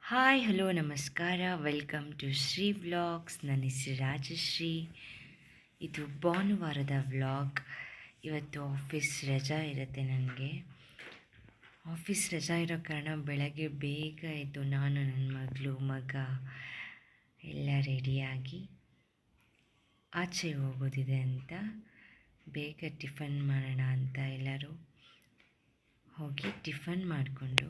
Hi hello ನಮಸ್ಕಾರ, welcome to Shri vlogs. ನನ್ನ ಹೆಸರು ರಾಜಶ್ರೀ. ಇದು ಭಾನುವಾರದ ವ್ಲಾಗ್. ಇವತ್ತು ಆಫೀಸ್ ರಜಾ ಇರುತ್ತೆ. ನನಗೆ ಆಫೀಸ್ ರಜಾ ಇರೋ ಕಾರಣ ಬೆಳಗ್ಗೆ ಬೇಗ ಎದ್ದು ನಾನು, ನನ್ನ ಮಗ ಎಲ್ಲ ರೆಡಿಯಾಗಿ ಆಚೆ ಹೋಗೋದಿದೆ ಅಂತ ಬೇಗ ಟಿಫನ್ ಮಾಡೋಣ ಅಂತ ಎಲ್ಲರೂ ಹೋಗಿ ಟಿಫನ್ ಮಾಡಿಕೊಂಡು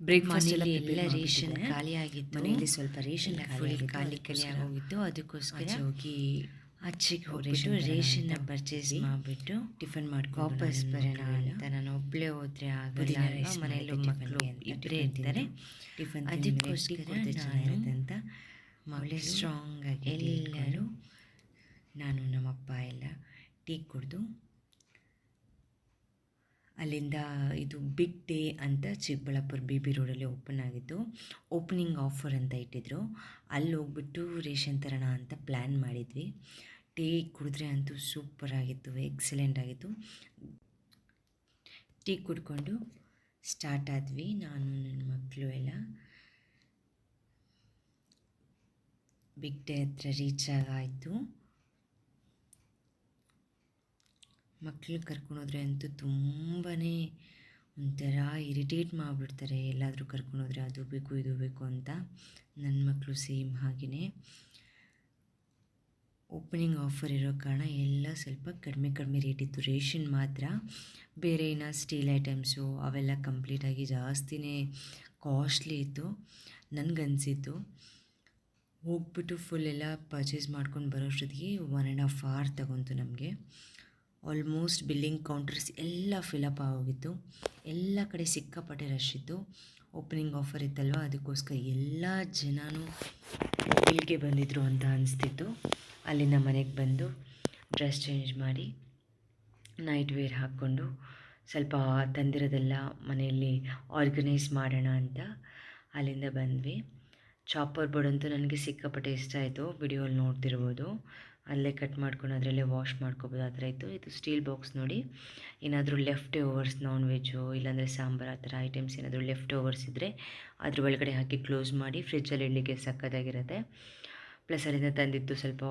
ಬ್ರೇಕ್ಫಾಸ್ಟ್ ಎಲ್ಲ ರೇಷನ್ ಖಾಲಿ ಆಗಿತ್ತು. ಮನೆಯಲ್ಲಿ ಸ್ವಲ್ಪ ರೇಷನ್ ಫುಲ್ ಖಾಲಿ ಆಗೋಗಿತ್ತು. ಅದಕ್ಕೋಸ್ಕರ ಆಚೆಗೆ ಹೋಗ್ಬಿಟ್ಟು ರೇಷನ್ನ ಪರ್ಚೇಸ್ ಮಾಡಿಬಿಟ್ಟು ಟಿಫನ್ ಮಾಡ್ಕೊಂಡು ವಾಪಸ್ ಬರೋಣ ಅಂತ. ನಾನು ಒಬ್ಬಳೇ ಹೋದರೆ ಆಗಲ್ಲ, ಮನೆಯಲ್ಲೂ ಮಕ್ಕಳು ಇಬ್ಬರೇ ಇರ್ತಾರೆ. ಟಿಫನ್ ಅದಕ್ಕೋಸ್ಕರ ಚೆನ್ನಾಗಿರುತ್ತೆ ಅಂತ ಒಳ್ಳೆ ಸ್ಟ್ರಾಂಗ್ ಆಗಿ ಎಲ್ಲರೂ ನಾನು ನಮ್ಮಪ್ಪ ಎಲ್ಲ ಟೀ ಕುಡಿದು ಅಲ್ಲಿಂದ ಇದು ಬಿಗ್ ಡೇ ಅಂತ ಚಿಕ್ಕಬಳ್ಳಾಪುರ BB ರೋಡಲ್ಲಿ ಓಪನ್ ಆಗಿತ್ತು. ಓಪನಿಂಗ್ ಆಫರ್ ಅಂತ ಇಟ್ಟಿದ್ರು. ಅಲ್ಲಿ ಹೋಗ್ಬಿಟ್ಟು ರೇಷನ್ ತರೋಣ ಅಂತ ಪ್ಲ್ಯಾನ್ ಮಾಡಿದ್ವಿ. ಟೀ ಕುಡಿದ್ರೆ ಅಂತೂ ಸೂಪರ್ ಆಗಿತ್ತು, ಎಕ್ಸಲೆಂಟ್ ಆಗಿತ್ತು. ಟೀ ಕುಡ್ಕೊಂಡು ಸ್ಟಾರ್ಟ್ ಆದ್ವಿ, ನಾನು ನನ್ನ ಮಕ್ಕಳು ಎಲ್ಲ. ಬಿಗ್ ಡೇ ಹತ್ರ ರೀಚ್ ಆಗಾಯಿತು. ಮಕ್ಕಳು ಕರ್ಕೊಂಡೋದ್ರೆ ಅಂತೂ ತುಂಬಾ ಒಂಥರ ಇರಿಟೇಟ್ ಮಾಡಿಬಿಡ್ತಾರೆ. ಎಲ್ಲಾದರೂ ಕರ್ಕೊಂಡೋದ್ರೆ ಅದು ಬೇಕು ಇದು ಬೇಕು ಅಂತ. ನನ್ನ ಮಕ್ಕಳು ಸೇಮ್ ಹಾಗೆಯೇ. ಓಪನಿಂಗ್ ಆಫರ್ ಇರೋ ಕಾರಣ ಎಲ್ಲ ಸ್ವಲ್ಪ ಕಡಿಮೆ ರೇಟ್ ಇತ್ತು. ರೇಷನ್ ಮಾತ್ರ, ಬೇರೆ ಏನೋ ಸ್ಟೀಲ್ ಐಟಮ್ಸು ಅವೆಲ್ಲ ಕಂಪ್ಲೀಟಾಗಿ ಜಾಸ್ತಿನೇ ಕಾಸ್ಟ್ಲಿ ಇತ್ತು. ನನಗನ್ಸಿದ್ದು ಹೋಗ್ಬಿಟ್ಟು ಫುಲ್ ಎಲ್ಲ ಪರ್ಚೇಸ್ ಮಾಡ್ಕೊಂಡು ಬರೋಷ್ಟೊತ್ತಿಗೆ 1.5 hour ತಗೊಂತು ನಮಗೆ. ಆಲ್ಮೋಸ್ಟ್ ಬಿಲ್ಲಿಂಗ್ ಕೌಂಟರ್ಸ್ ಎಲ್ಲ ಫಿಲಪ್ ಆಗೋಗಿತ್ತು. ಎಲ್ಲ ಕಡೆ ಸಿಕ್ಕಾಪಟ್ಟೆ ರಶ್ ಇತ್ತು. ಓಪನಿಂಗ್ ಆಫರ್ ಇತ್ತಲ್ವ, ಅದಕ್ಕೋಸ್ಕರ ಎಲ್ಲ ಜನನೂ ಇಲ್ಲಿಗೆ ಬಂದಿದ್ರು ಅಂತ ಅನಿಸ್ತಿತ್ತು. ಅಲ್ಲಿಂದ ಮನೆಗೆ ಬಂದು ಡ್ರೆಸ್ ಚೇಂಜ್ ಮಾಡಿ ನೈಟ್ ವೇರ್ ಹಾಕ್ಕೊಂಡು ಸ್ವಲ್ಪ ತಂದಿರೋದೆಲ್ಲ ಮನೆಯಲ್ಲಿ ಆರ್ಗನೈಸ್ ಮಾಡೋಣ ಅಂತ ಅಲ್ಲಿಂದ ಬಂದ್ವಿ. ಚಾಪರ್ ಬೋರ್ಡ್ ಅಂತೂ ನನಗೆ ಸಿಕ್ಕಾಪಟ್ಟೆ ಇಷ್ಟ ಆಯಿತು. ವಿಡಿಯೋಲ್ಲಿ ನೋಡ್ತಿರ್ಬೋದು. ಅಲ್ಲೇ ಕಟ್ ಮಾಡ್ಕೊಂಡು ಅದರಲ್ಲೇ ವಾಶ್ ಮಾಡ್ಕೊಬೋದು, ಆ ಥರ ಇತ್ತು. ಇದು ಸ್ಟೀಲ್ ಬಾಕ್ಸ್ ನೋಡಿ. ಏನಾದರೂ ಲೆಫ್ಟ್ ಓವರ್ಸ್, ನಾನ್ ವೆಜ್ಜು ಇಲ್ಲಾಂದರೆ ಸಾಂಬಾರು ಆ ಥರ ಐಟಮ್ಸ್ ಏನಾದರೂ ಲೆಫ್ಟ್ ಓವರ್ಸ್ ಇದ್ದರೆ ಅದ್ರ ಒಳಗಡೆ ಹಾಕಿ ಕ್ಲೋಸ್ ಮಾಡಿ ಫ್ರಿಜ್ಜಲ್ಲಿ ಇಡಲಿಕ್ಕೆ ಸಕ್ಕತ್ತಾಗಿರುತ್ತೆ. ಪ್ಲಸ್ ಅಲ್ಲಿಂದ ತಂದಿದ್ದು ಸ್ವಲ್ಪ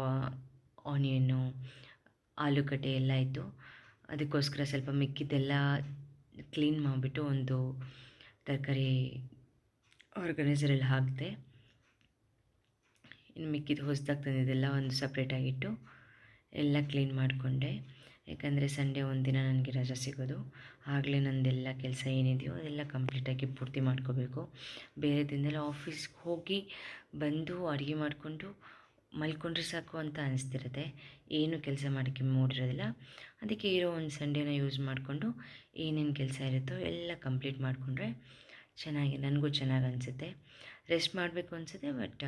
ಆನಿಯನ್ನು, ಆಲೂಗಡ್ಡೆ ಎಲ್ಲ ಇತ್ತು. ಅದಕ್ಕೋಸ್ಕರ ಸ್ವಲ್ಪ ಮಿಕ್ಕಿದ್ದೆಲ್ಲ ಕ್ಲೀನ್ ಮಾಡಿಬಿಟ್ಟು ಒಂದು ತರಕಾರಿ ಆರ್ಗನೈಸರಲ್ಲಿ ಹಾಕಿದೆ. ಇನ್ನು ಮಿಕ್ಕಿದ್ದು ಹೊಸದಾಗಿ ತಂದಿದ್ದೆಲ್ಲ ಒಂದು ಸಪ್ರೇಟಾಗಿಟ್ಟು ಎಲ್ಲ ಕ್ಲೀನ್ ಮಾಡಿಕೊಂಡೆ. ಯಾಕಂದರೆ ಸಂಡೇ ಒಂದಿನ ನನಗೆ ರಜಾ ಸಿಗೋದು. ಆಗಲೇ ನಂದೆಲ್ಲ ಕೆಲಸ ಏನಿದೆಯೋ ಅದೆಲ್ಲ ಕಂಪ್ಲೀಟಾಗಿ ಪೂರ್ತಿ ಮಾಡ್ಕೋಬೇಕು. ಬೇರೆ ದಿನದಲ್ಲಿ ಆಫೀಸ್ಗೆ ಹೋಗಿ ಬಂದು ಅಡುಗೆ ಮಾಡಿಕೊಂಡು ಮಲ್ಕೊಂಡ್ರೆ ಸಾಕು ಅಂತ ಅನಿಸ್ತಿರುತ್ತೆ. ಏನು ಕೆಲಸ ಮಾಡೋಕ್ಕೆ ಮೂಡಿರೋದಿಲ್ಲ. ಅದಕ್ಕೆ ಇರೋ ಒಂದು ಸಂಡೇನ ಯೂಸ್ ಮಾಡಿಕೊಂಡು ಏನೇನು ಕೆಲಸ ಇರುತ್ತೋ ಎಲ್ಲ ಕಂಪ್ಲೀಟ್ ಮಾಡಿಕೊಂಡ್ರೆ ನನಗೂ ಚೆನ್ನಾಗಿ ಅನಿಸುತ್ತೆ. ರೆಸ್ಟ್ ಮಾಡಬೇಕು ಅನಿಸುತ್ತೆ, ಬಟ್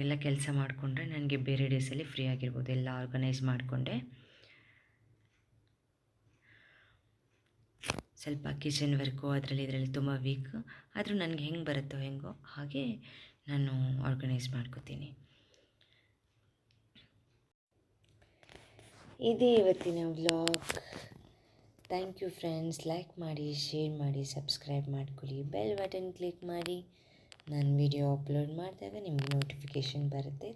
ಎಲ್ಲ ಕೆಲಸ ಮಾಡಿಕೊಂಡ್ರೆ ನನಗೆ ಬೇರೆ ಡೇಸಲ್ಲಿ ಫ್ರೀ ಆಗಿರ್ಬೋದು. ಎಲ್ಲ ಆರ್ಗನೈಸ್ ಮಾಡಿಕೊಂಡೆ. ಸ್ವಲ್ಪ ಕಿಚನ್ ವರ್ಕು ಇದರಲ್ಲಿ ತುಂಬ ವೀಕ್, ಆದರೂ ನನಗೆ ಹೆಂಗೆ ಬರುತ್ತೋ ಹೆಂಗೋ ಹಾಗೆ ನಾನು ಆರ್ಗನೈಸ್ ಮಾಡ್ಕೋತೀನಿ. ಇದೇ ಇವತ್ತಿನ vlog. Thank you friends. Like ಮಾಡಿ, ಶೇರ್ ಮಾಡಿ, ಸಬ್ಸ್ಕ್ರೈಬ್ ಮಾಡ್ಕೊಳ್ಳಿ, ಬೆಲ್ ಬಟನ್ ಕ್ಲಿಕ್ ಮಾಡಿ. ನಾನು ವಿಡಿಯೋ ಅಪ್ಲೋಡ್ ಮಾಡಿದಾಗ ನಿಮಗೆ ನೋಟಿಫಿಕೇಷನ್ ಬರುತ್ತೆ.